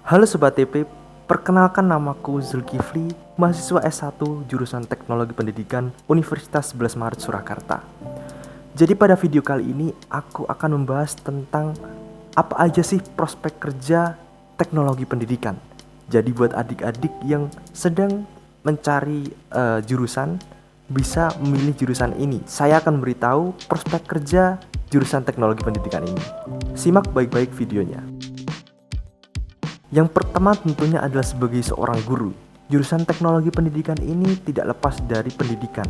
Halo Sobat TP, perkenalkan namaku Zulkifli, mahasiswa S1 jurusan Teknologi Pendidikan Universitas 11 Maret Surakarta. Jadi pada video kali ini aku akan membahas tentang apa aja sih prospek kerja teknologi pendidikan. Jadi buat adik-adik yang sedang mencari jurusan, bisa memilih jurusan ini. Saya akan beritahu prospek kerja jurusan teknologi pendidikan ini. Simak baik-baik videonya. Yang pertama tentunya adalah sebagai seorang guru. Jurusan teknologi pendidikan ini tidak lepas dari pendidikan,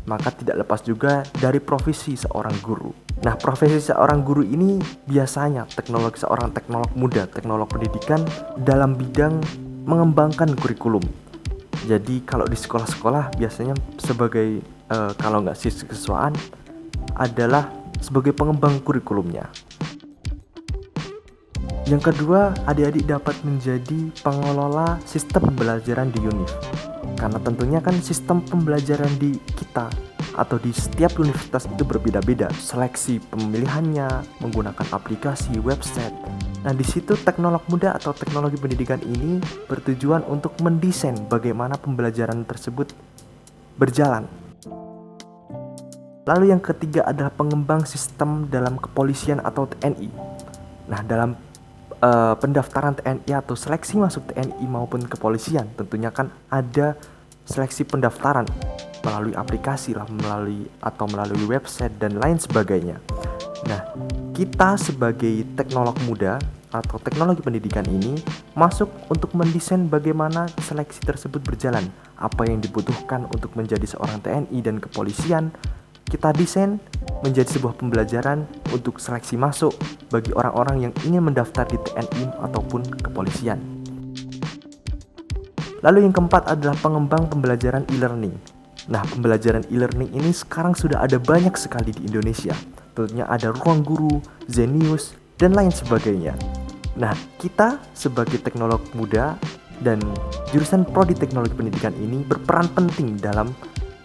maka tidak lepas juga dari profesi seorang guru. Nah, profesi seorang guru ini biasanya seorang teknolog muda, teknolog pendidikan dalam bidang mengembangkan kurikulum. Jadi kalau di sekolah-sekolah biasanya sebagai kalau nggak siswaan adalah sebagai pengembang kurikulumnya. Yang kedua, adik-adik dapat menjadi pengelola sistem pembelajaran di UNIF. Karena tentunya kan sistem pembelajaran di kita atau di setiap universitas itu berbeda-beda. Seleksi pemilihannya menggunakan aplikasi, website. Nah, di situ teknolog muda atau teknologi pendidikan ini bertujuan untuk mendesain bagaimana pembelajaran tersebut berjalan. Lalu yang ketiga adalah pengembang sistem dalam kepolisian atau TNI. Nah, dalam pendaftaran TNI atau seleksi masuk TNI maupun kepolisian, tentunya kan ada seleksi pendaftaran melalui aplikasi lah, melalui website dan lain sebagainya. Nah, kita sebagai teknolog muda atau teknologi pendidikan ini masuk untuk mendesain bagaimana seleksi tersebut berjalan, apa yang dibutuhkan untuk menjadi seorang TNI dan kepolisian. Kita desain menjadi sebuah pembelajaran untuk seleksi masuk bagi orang-orang yang ingin mendaftar di TNI ataupun kepolisian. Lalu yang keempat adalah pengembang pembelajaran e-learning. Nah, pembelajaran e-learning ini sekarang sudah ada banyak sekali di Indonesia. Tentunya ada Ruang Guru, Zenius, dan lain sebagainya. Nah, kita sebagai teknolog muda dan jurusan Prodi Teknologi Pendidikan ini berperan penting dalam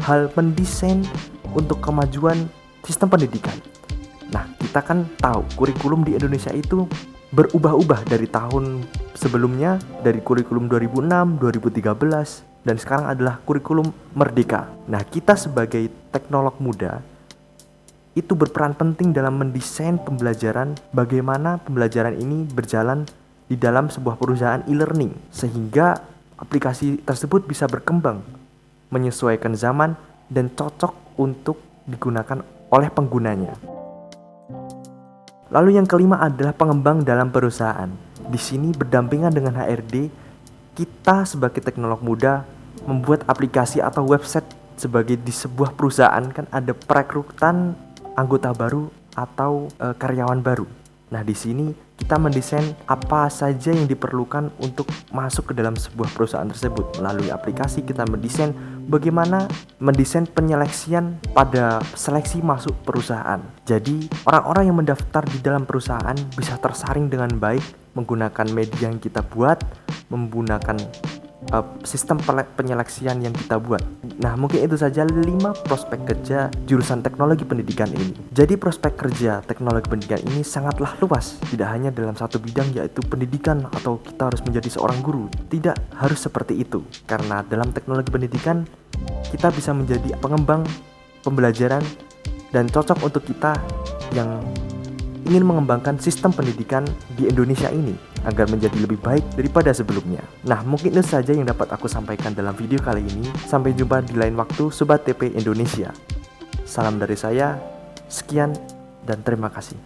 hal mendesain untuk kemajuan sistem pendidikan. Nah, kita kan tahu kurikulum di Indonesia itu berubah-ubah dari tahun sebelumnya, dari kurikulum 2006, 2013, dan sekarang adalah kurikulum merdeka. Nah, kita sebagai teknolog muda itu berperan penting dalam mendesain pembelajaran, bagaimana pembelajaran ini berjalan di dalam sebuah perusahaan e-learning, sehingga aplikasi tersebut bisa berkembang, menyesuaikan zaman, dan cocok untuk digunakan oleh penggunanya. Lalu yang kelima adalah pengembang dalam perusahaan. Di sini berdampingan dengan HRD, kita sebagai teknolog muda membuat aplikasi atau website sebagai di sebuah perusahaan kan ada perekrutan anggota baru atau karyawan baru. Nah, di sini kita mendesain apa saja yang diperlukan untuk masuk ke dalam sebuah perusahaan tersebut. Melalui aplikasi kita mendesain bagaimana mendesain penyeleksian pada seleksi masuk perusahaan. Jadi, orang-orang yang mendaftar di dalam perusahaan bisa tersaring dengan baik menggunakan media yang kita buat, menggunakan sistem penyeleksian yang kita buat. Nah, mungkin itu saja 5 prospek kerja jurusan teknologi pendidikan ini. Jadi prospek kerja teknologi pendidikan ini sangatlah luas, tidak hanya dalam satu bidang yaitu pendidikan atau kita harus menjadi seorang guru. Tidak harus seperti itu, karena dalam teknologi pendidikan kita bisa menjadi pengembang pembelajaran dan cocok untuk kita yang ingin mengembangkan sistem pendidikan di Indonesia ini agar menjadi lebih baik daripada sebelumnya. Nah, mungkin itu saja yang dapat aku sampaikan dalam video kali ini. Sampai jumpa di lain waktu, Sobat TP Indonesia. Salam dari saya, sekian dan terima kasih.